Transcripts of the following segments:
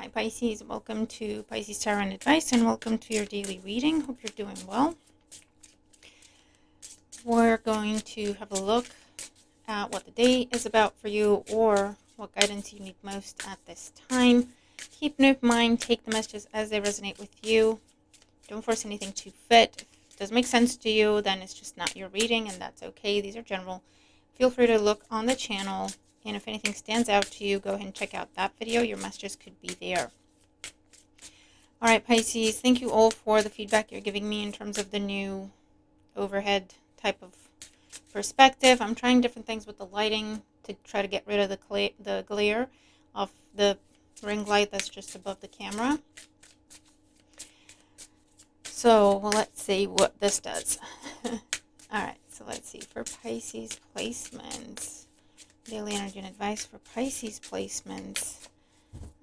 Hi Pisces, welcome to Pisces Tarot and Advice and welcome to your daily reading. Hope you're doing well. We're going to have a look at what the day is about for you or what guidance you need most at this time. Keep an open mind, take the messages as they resonate with you. Don't force anything to fit. If it doesn't make sense to you, then it's just not your reading and that's okay. These are general. Feel free to look on the channel. And if anything stands out to you, go ahead and check out that video. Your messages could be there. All right, Pisces, thank you all for the feedback you're giving me in terms of the new overhead type of perspective. I'm trying different things with the lighting to try to get rid of the glare of the ring light that's just above the camera. So let's see what this does. All right, so let's see for Pisces placements. Daily energy and advice for Pisces placements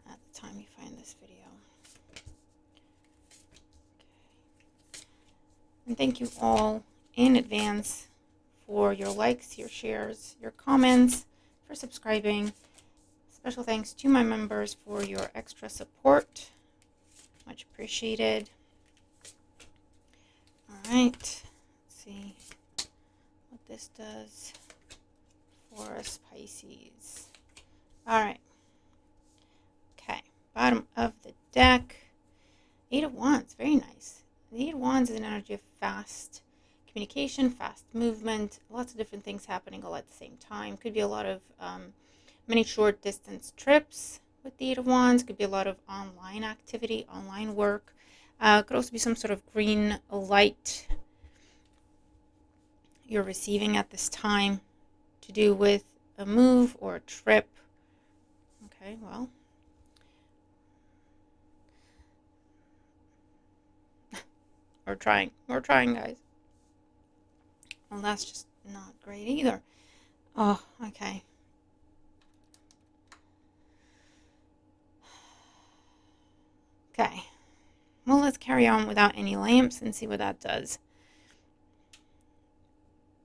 at the time you find this video. Okay. And thank you all in advance for your likes, your shares, your comments, for subscribing. Special thanks to my members for your extra support. Much appreciated. All right, let's see what this does for us Pisces. All right. Okay, bottom of the deck. Eight of Wands, very nice. The Eight of Wands is an energy of fast communication, fast movement, lots of different things happening all at the same time. Could be a lot of many short distance trips with the Eight of Wands. Could be a lot of online activity, online work. Could also be some sort of green light you're receiving at this time to do with a move or a trip. Okay, well. We're trying, guys. Well, that's just not great either. Oh, okay. Okay. Well, let's carry on without any lamps and see what that does.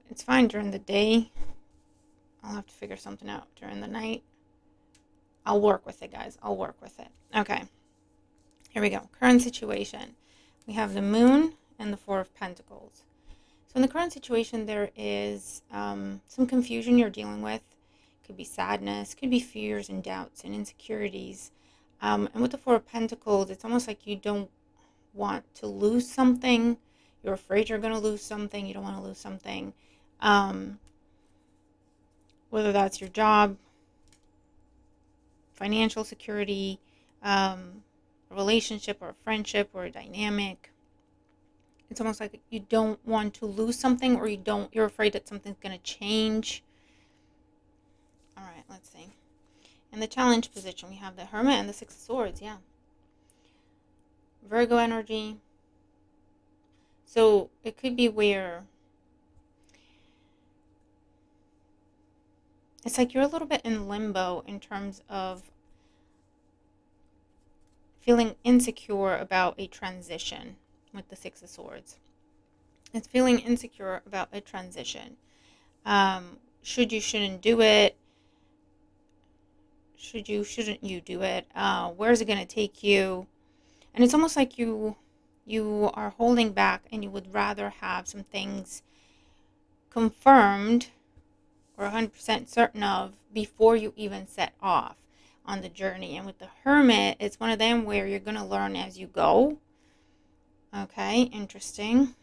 It's fine during the day. I'll have to figure something out during the night. I'll work with it, guys. I'll work with it. Okay. Here we go. Current situation. We have the Moon and the Four of Pentacles. So in the current situation, there is some confusion you're dealing with. Could be sadness, could be fears and doubts and insecurities. And with the Four of Pentacles, it's almost like you don't want to lose something. You're afraid you're going to lose something. You don't want to lose something. Whether that's your job, financial security, a relationship or a friendship or a dynamic. It's almost like you don't want to lose something or you're afraid that something's going to change. All right, let's see. In the challenge position, we have the Hermit and the Six of Swords, yeah. Virgo energy. So it could be where it's like you're a little bit in limbo in terms of feeling insecure about a transition with the Six of Swords. It's feeling insecure about a transition. Should you, shouldn't do it. Should you, shouldn't you do it? Where is it going to take you? And it's almost like you are holding back and you would rather have some things confirmed or 100% certain of before you even set off on the journey. And with the Hermit, it's one of them where you're going to learn as you go. Okay, interesting.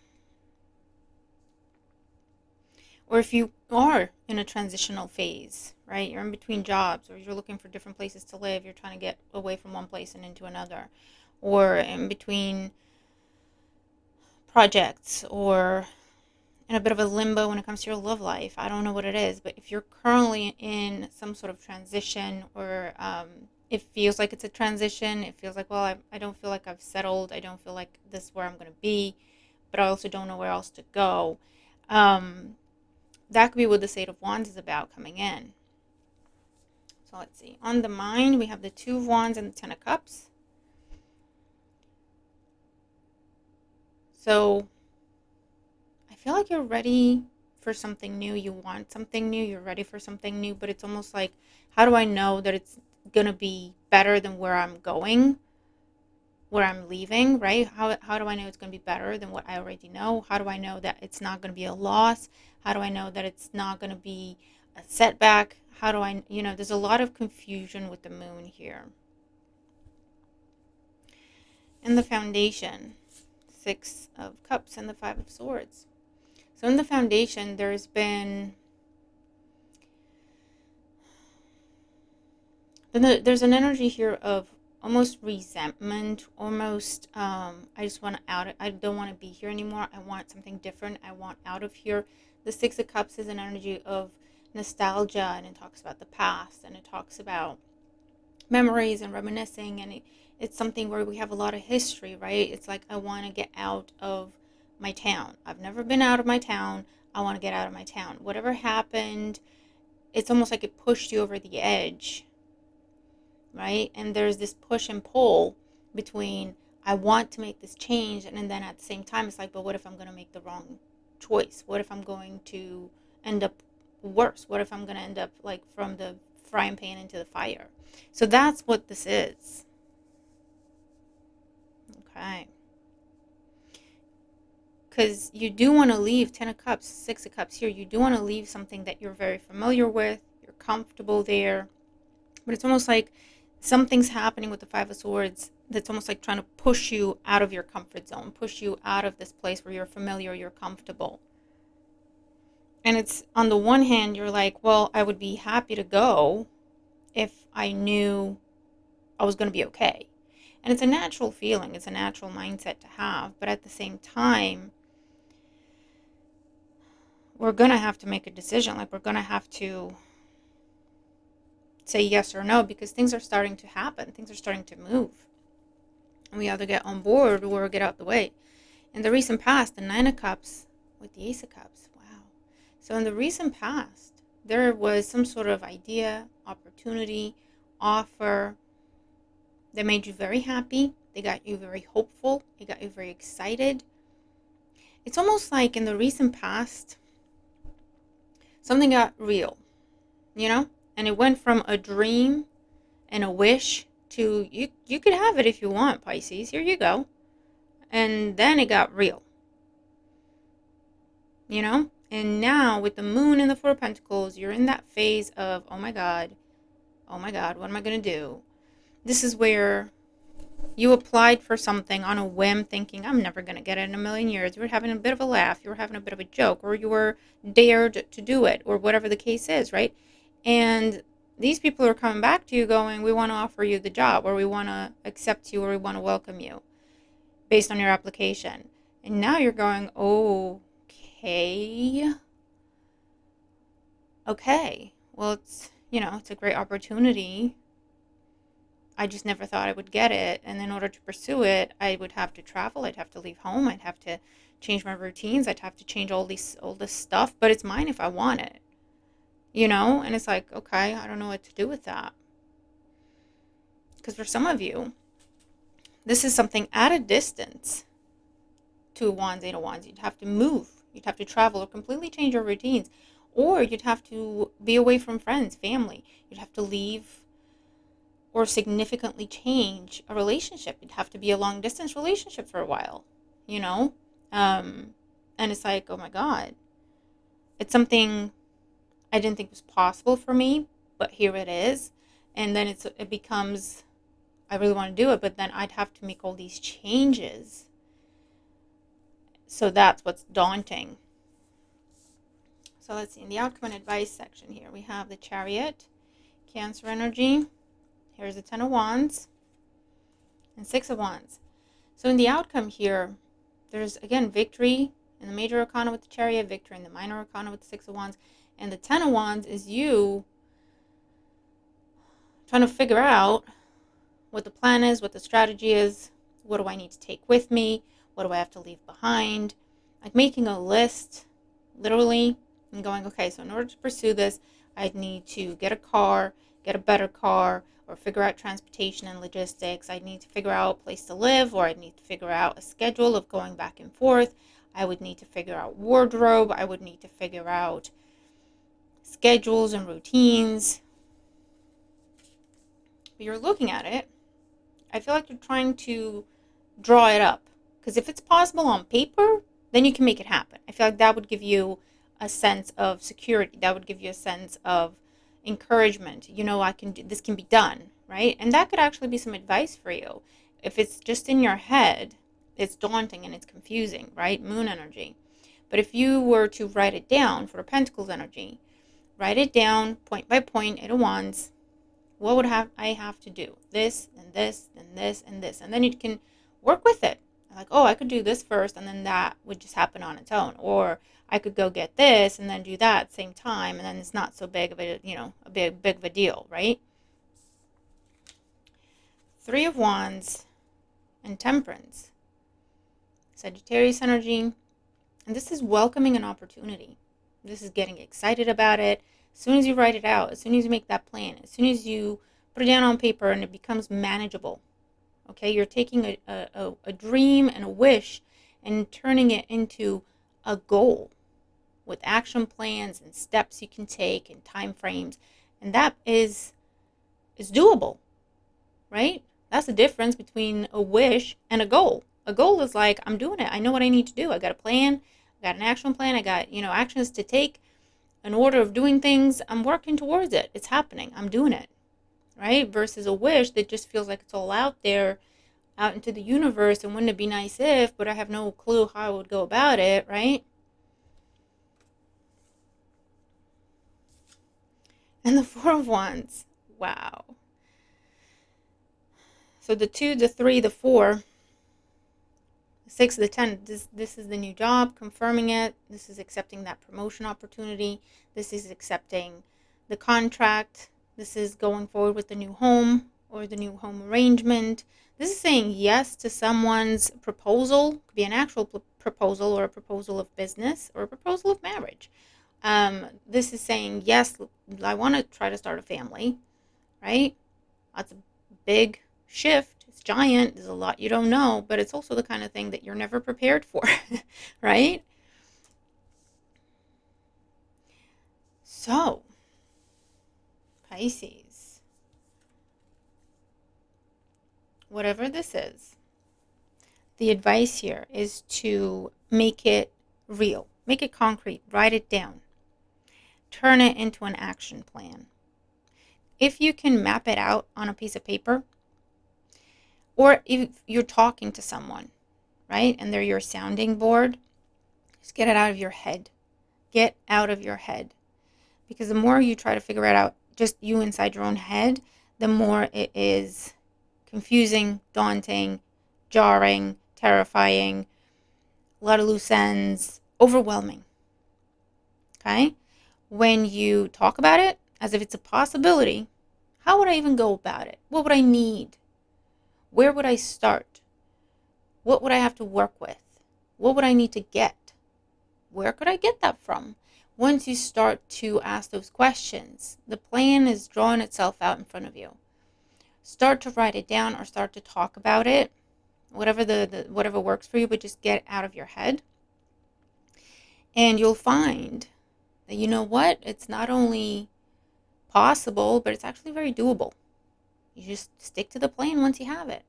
Or if you are in a transitional phase, right? You're in between jobs or you're looking for different places to live. You're trying to get away from one place and into another. Or in between projects or in a bit of a limbo when it comes to your love life. I don't know what it is, but if you're currently in some sort of transition or it feels like it's a transition, it feels like, well, I don't feel like I've settled. I don't feel like this is where I'm going to be, but I also don't know where else to go. That could be what the Eight of Wands is about coming in. So let's see. On the mind, we have the Two of Wands and the Ten of Cups. So I feel like you're ready for something new. You want something new. You're ready for something new, but it's almost like, how do I know that going to be better than where I'm going, where I'm leaving, right? How do I know it's going to be better than what I already know? How do I know that it's not going to be a loss? How do I know that it's not going to be a setback? How do I, there's a lot of confusion with the moon here. And the foundation, 6 of Cups and the 5 of Swords. So in the foundation, there's an energy here of almost resentment, almost, I just want out. I don't want to be here anymore. I want something different. I want out of here. The 6 of Cups is an energy of nostalgia, and it talks about the past, and it talks about memories and reminiscing, and it's something where we have a lot of history, right? It's like, I want to get out of my town. I've never been out of my town. I want to get out of my town. Whatever happened, it's almost like it pushed you over the edge, right? And there's this push and pull between, I want to make this change, and then at the same time, it's like, but what if I'm going to make the wrong choice? What if I'm going to end up worse? What if I'm going to end up like from the frying pan into the fire? So that's what this is. Okay. Because you do want to leave 10 of Cups, 6 of Cups here. You do want to leave something that you're very familiar with. You're comfortable there. But it's almost like something's happening with the 5 of Swords that's almost like trying to push you out of your comfort zone, push you out of this place where you're familiar, you're comfortable. And it's, on the one hand, you're like, well, I would be happy to go if I knew I was going to be okay. And it's a natural feeling. It's a natural mindset to have. But at the same time, we're going to have to make a decision. Like, we're going to have to say yes or no, because things are starting to happen. Things are starting to move. And we either get on board or get out the way. In the recent past, the 9 of Cups with the Ace of Cups. Wow. So in the recent past, there was some sort of idea, opportunity, offer that made you very happy. They got you very hopeful. They got you very excited. It's almost like in the recent past, something got real, And it went from a dream and a wish to, you could have it if you want, Pisces. Here you go. And then it got real, And now with the moon and the 4 of Pentacles, you're in that phase of, oh my God, what am I going to do? This is where you applied for something on a whim, thinking, I'm never going to get it in a million years. You were having a bit of a laugh. You were having a bit of a joke, or you were dared to do it, or whatever the case is, right? And these people are coming back to you going, we want to offer you the job, or we want to accept you, or we want to welcome you based on your application. And now you're going, okay. Well, it's a great opportunity. I just never thought I would get it. And in order to pursue it, I would have to travel. I'd have to leave home. I'd have to change my routines. I'd have to change all this stuff. But it's mine if I want it. And it's like, okay, I don't know what to do with that. Because for some of you, this is something at a distance. 2 of Wands, 8 of Wands. You'd have to move. You'd have to travel or completely change your routines. Or you'd have to be away from friends, family. You'd have to leave or significantly change a relationship. It'd have to be a long distance relationship for a while, and it's like, oh my God, it's something I didn't think was possible for me, but here it is. And then it becomes, I really want to do it, but then I'd have to make all these changes. So that's what's daunting. So let's see, in the outcome and advice section here, we have the Chariot, Cancer energy. Here's the 10 of Wands and 6 of Wands. So in the outcome here, there's, again, victory in the major arcana with the Chariot, victory in the minor arcana with the 6 of Wands. And the 10 of Wands is you trying to figure out what the plan is, what the strategy is, what do I need to take with me, what do I have to leave behind. Like making a list, literally, and going, okay, so in order to pursue this, I'd need to get a car, get a better car, or figure out transportation and logistics. I'd need to figure out a place to live, or I'd need to figure out a schedule of going back and forth. I would need to figure out wardrobe. I would need to figure out schedules and routines. but you're looking at it, I feel like you're trying to draw it up. Because if it's possible on paper, then you can make it happen. I feel like that would give you a sense of security. That would give you a sense of encouragement. I can do this, can be done, right? And that could actually be some advice for you. If it's just in your head, it's daunting and it's confusing, right? Moon energy. But if you were to write it down for Pentacles energy, write it down point by point, 8 of Wands. What would I have to do? This and this and this and this. And then you can work with it. Like, oh, I could do this first and then that would just happen on its own. Or I could go get this and then do that at the same time, and then it's not so big of a, a big of a deal, right? 3 of Wands and Temperance. Sagittarius energy. And this is welcoming an opportunity. This is getting excited about it. As soon as you write it out, as soon as you make that plan, as soon as you put it down on paper and it becomes manageable, okay? You're taking a dream and a wish and turning it into a goal with action plans and steps you can take and time frames. And that is doable, right? That's the difference between a wish and a goal. A goal is like, I'm doing it. I know what I need to do. I got a plan. I got an action plan. I got, actions to take, an order of doing things. I'm working towards it. It's happening. I'm doing it, right? Versus a wish that just feels like it's all out there, out into the universe, and wouldn't it be nice if, but I have no clue how I would go about it, right? And the 4 of Wands. Wow. So the 2, the 3, the 4, the 6, the 10, this is the new job, confirming it. This is accepting that promotion opportunity. This is accepting the contract. This is going forward with the new home or the new home arrangement. This is saying yes to someone's proposal. It could be an actual proposal or a proposal of business or a proposal of marriage. This is saying, yes, I want to try to start a family, right? That's a big shift. It's giant. There's a lot you don't know, but it's also the kind of thing that you're never prepared for, right? So, Pisces, whatever this is, the advice here is to make it real, make it concrete, write it down, turn it into an action plan. If you can map it out on a piece of paper, or if you're talking to someone, right, and they're your sounding board, just get it out of your head. Get out of your head. Because the more you try to figure it out, just you inside your own head, the more it is confusing, daunting, jarring, terrifying, a lot of loose ends, overwhelming. Okay? When you talk about it as if it's a possibility, how would I even go about it? What would I need? Where would I start? What would I have to work with? What would I need to get? Where could I get that from? Once you start to ask those questions, the plan is drawing itself out in front of you. Start to write it down or start to talk about it, whatever whatever works for you, but just get it out of your head. And you'll find that, you know what? It's not only possible, but it's actually very doable. You just stick to the plan once you have it.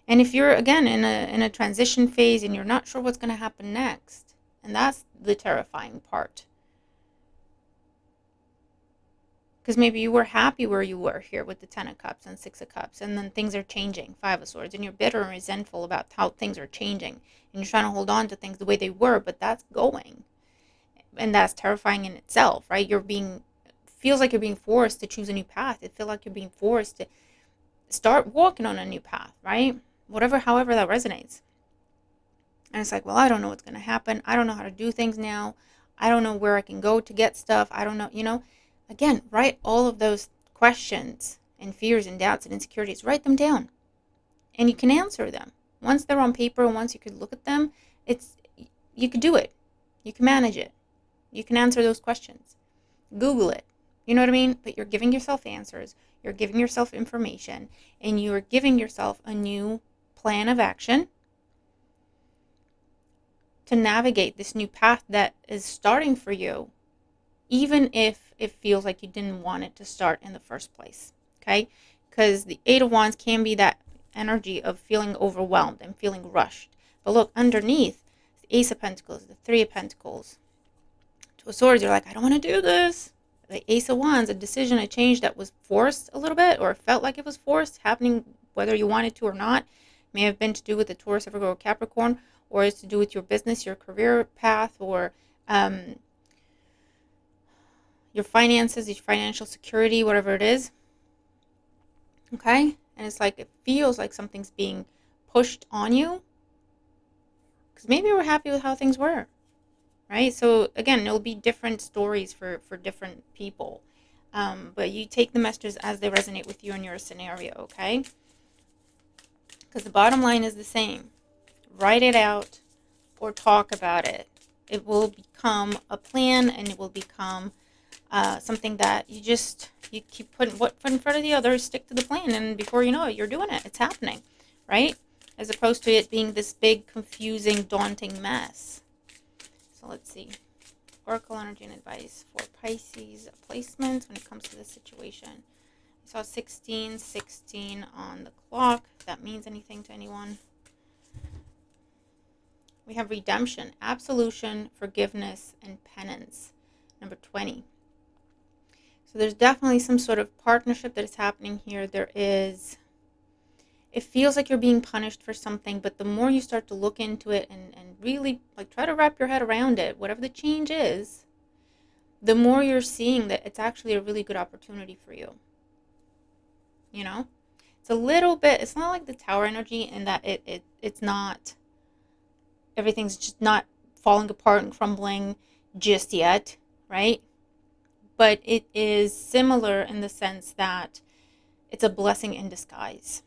And if you're, again, in a transition phase and you're not sure what's going to happen next, and that's the terrifying part. Because maybe you were happy where you were here with the 10 of Cups and 6 of Cups, and then things are changing, 5 of Swords, and you're bitter and resentful about how things are changing, and you're trying to hold on to things the way they were, but that's going. And that's terrifying in itself, right? Feels like you're being forced to choose a new path. It feels like you're being forced to start walking on a new path, right? However that resonates. And it's like, well, I don't know what's going to happen. I don't know how to do things now. I don't know where I can go to get stuff. I don't know, Again, write all of those questions and fears and doubts and insecurities. Write them down. And you can answer them. Once they're on paper, once you could look at them, you could do it. You can manage it. You can answer those questions. Google it. You know what I mean? But you're giving yourself answers. You're giving yourself information. And you're giving yourself a new plan of action to navigate this new path that is starting for you, even if it feels like you didn't want it to start in the first place. Okay? Because the Eight of Wands can be that energy of feeling overwhelmed and feeling rushed. But look, underneath, the Ace of Pentacles, the Three of Pentacles, Two of Swords, you're like, I don't want to do this. The Ace of Wands, a decision, a change that was forced a little bit, or felt like it was forced, happening whether you wanted to or not. May have been to do with the Taurus, Virgo, or Capricorn, or it's to do with your business, your career path, or your finances, your financial security, whatever it is. Okay? And it's like, it feels like something's being pushed on you. Because maybe we're happy with how things were. Right? So again, it'll be different stories for different people. But you take the messages as they resonate with you in your scenario, okay? Because the bottom line is the same. Write it out or talk about it. It will become a plan, and it will become something that you keep putting one foot in front of the other, stick to the plan, and before you know it, you're doing it. It's happening, right? As opposed to it being this big, confusing, daunting mess. So let's see. Oracle energy and advice for Pisces placements when it comes to this situation. I saw 16:16 on the clock, if that means anything to anyone. We have redemption, absolution, forgiveness, and penance. Number 20. So there's definitely some sort of partnership that is happening here. It feels like you're being punished for something, but the more you start to look into it and really like try to wrap your head around it, whatever the change is, the more you're seeing that it's actually a really good opportunity for you. You know? It's a little bit, it's not like the Tower energy in that it's not, everything's just not falling apart and crumbling just yet, right? But it is similar in the sense that it's a blessing in disguise.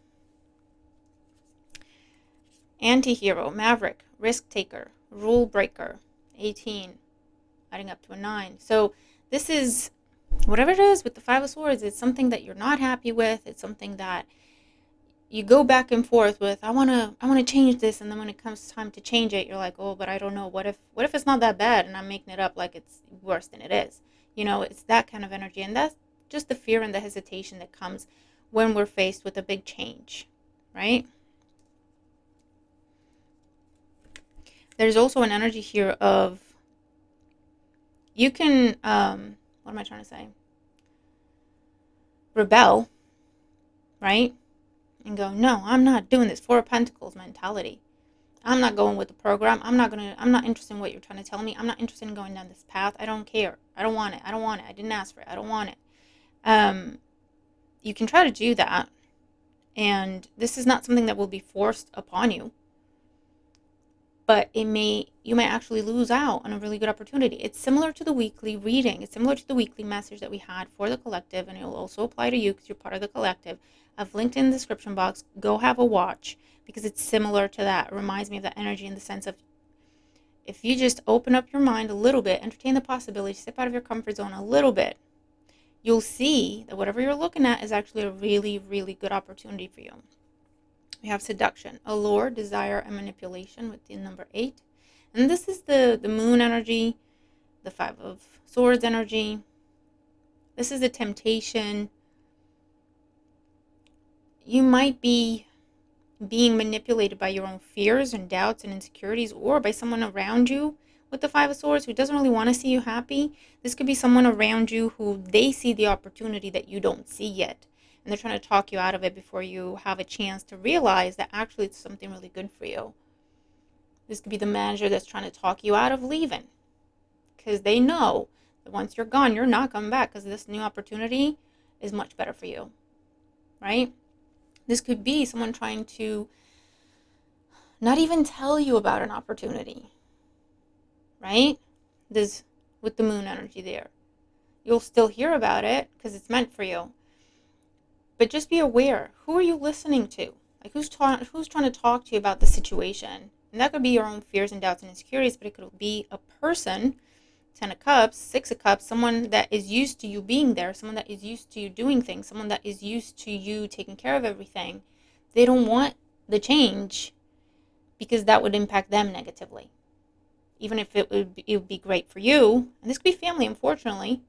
Anti-hero, maverick, risk taker, rule breaker, 18, adding up to a 9. So this is, whatever it is with the Five of Swords, it's something that you're not happy with. It's something that you go back and forth with. I want to change this, and then when it comes time to change it, you're like, oh, but I don't know. What if it's not that bad, and I'm making it up like it's worse than it is? You know, it's that kind of energy, and that's just the fear and the hesitation that comes when we're faced with a big change, right? There's also an energy here of, you can, what am I trying to say? Rebel, right? And go, no, I'm not doing this. Four of Pentacles mentality. I'm not going with the program. I'm not interested in what you're trying to tell me. I'm not interested in going down this path. I don't care. I don't want it. I don't want it. I didn't ask for it. I don't want it. You can try to do that. And this is not something that will be forced upon you. But you may actually lose out on a really good opportunity. It's similar to the weekly reading. It's similar to the weekly message that we had for the collective, and it will also apply to you because you're part of the collective. I've linked in the description box. Go have a watch because it's similar to that. It reminds me of that energy in the sense of, if you just open up your mind a little bit, entertain the possibility, step out of your comfort zone a little bit, you'll see that whatever you're looking at is actually a really, really good opportunity for you. We have seduction, allure, desire, and manipulation with the number 8. And this is the moon energy, the Five of Swords energy. This is the temptation. You might be being manipulated by your own fears and doubts and insecurities, or by someone around you with the Five of Swords who doesn't really want to see you happy. This could be someone around you who they see the opportunity that you don't see yet. And they're trying to talk you out of it before you have a chance to realize that actually it's something really good for you. This could be the manager that's trying to talk you out of leaving, because they know that once you're gone, you're not coming back, because this new opportunity is much better for you, right? This could be someone trying to not even tell you about an opportunity, right? This, with the moon energy there. You'll still hear about it because it's meant for you. But just be aware, who are you listening to? Like, who's trying to talk to you about the situation? And that could be your own fears and doubts and insecurities, but it could be a person, 10 of Cups, 6 of Cups, someone that is used to you being there, someone that is used to you doing things, someone that is used to you taking care of everything. They don't want the change because that would impact them negatively. even if it would be great for you. And this could be family, unfortunately,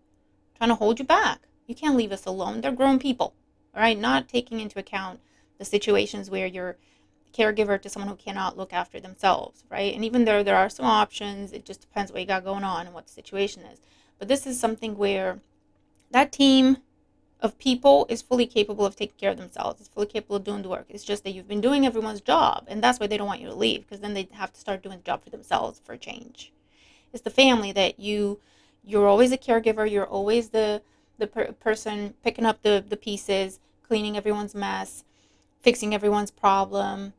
trying to hold you back. You can't leave us alone. They're grown people, all right? Not taking into account the situations where you're a caregiver to someone who cannot look after themselves, right? And even though there are some options, it just depends what you got going on and what the situation is. But this is something where that team of people is fully capable of taking care of themselves. It's fully capable of doing the work. It's just that you've been doing everyone's job, and that's why they don't want you to leave, because then they have to start doing the job for themselves for a change. It's the family that you're always a caregiver. You're always the person picking up the pieces, cleaning everyone's mess, fixing everyone's problem,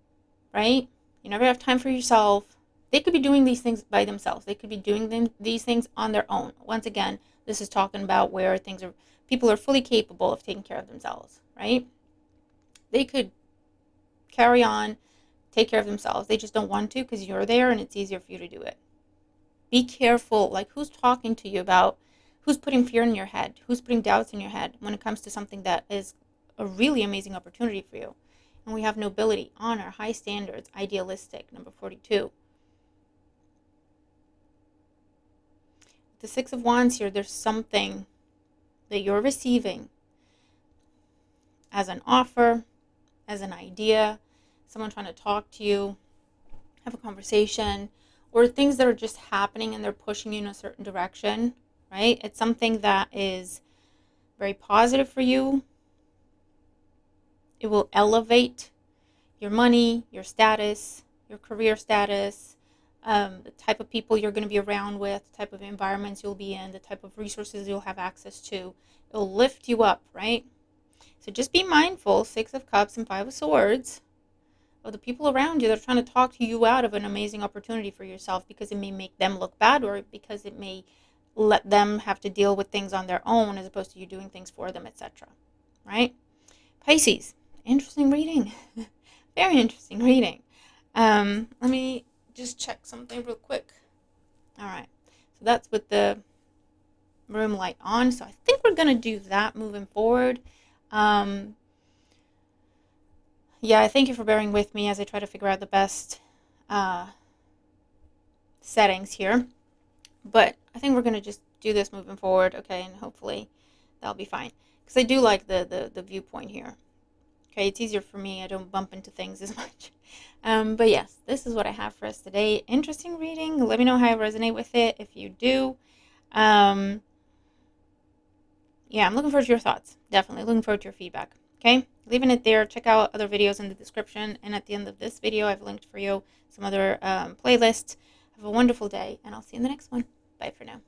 right? You never have time for yourself. They could be doing these things by themselves. They could be doing these things on their own. Once again, this is talking about where people are fully capable of taking care of themselves, right? They could carry on, take care of themselves. They just don't want to because you're there and it's easier for you to do it. Be careful, like who's talking to you about, who's putting fear in your head, who's putting doubts in your head when it comes to something that is a really amazing opportunity for you. And we have nobility, honor, high standards, idealistic, number 42. The Six of Wands here, there's something that you're receiving as an offer, as an idea, someone trying to talk to you, have a conversation, or things that are just happening and they're pushing you in a certain direction, right? It's something that is very positive for you. It will elevate your money, your status, your career status, the type of people you're going to be around with, the type of environments you'll be in, the type of resources you'll have access to. It'll lift you up, right? So just be mindful, Six of Cups and Five of Swords, of the people around you that are trying to talk you out of an amazing opportunity for yourself, because it may make them look bad, or because it may let them have to deal with things on their own as opposed to you doing things for them, etc. Right? Pisces, interesting reading. Very interesting reading. Let me just check something real quick. All right. So that's with the room light on. So I think we're going to do that moving forward. Yeah, I thank you for bearing with me as I try to figure out the best settings here. But I think we're going to just do this moving forward, okay, and hopefully that'll be fine. Because I do like the viewpoint here. Okay, it's easier for me. I don't bump into things as much. But yes, this is what I have for us today. Interesting reading. Let me know how I resonate with it if you do. Yeah, I'm looking forward to your thoughts. Definitely looking forward to your feedback. Okay, leaving it there. Check out other videos in the description. And at the end of this video, I've linked for you some other playlists. Have a wonderful day, and I'll see you in the next one. Bye for now.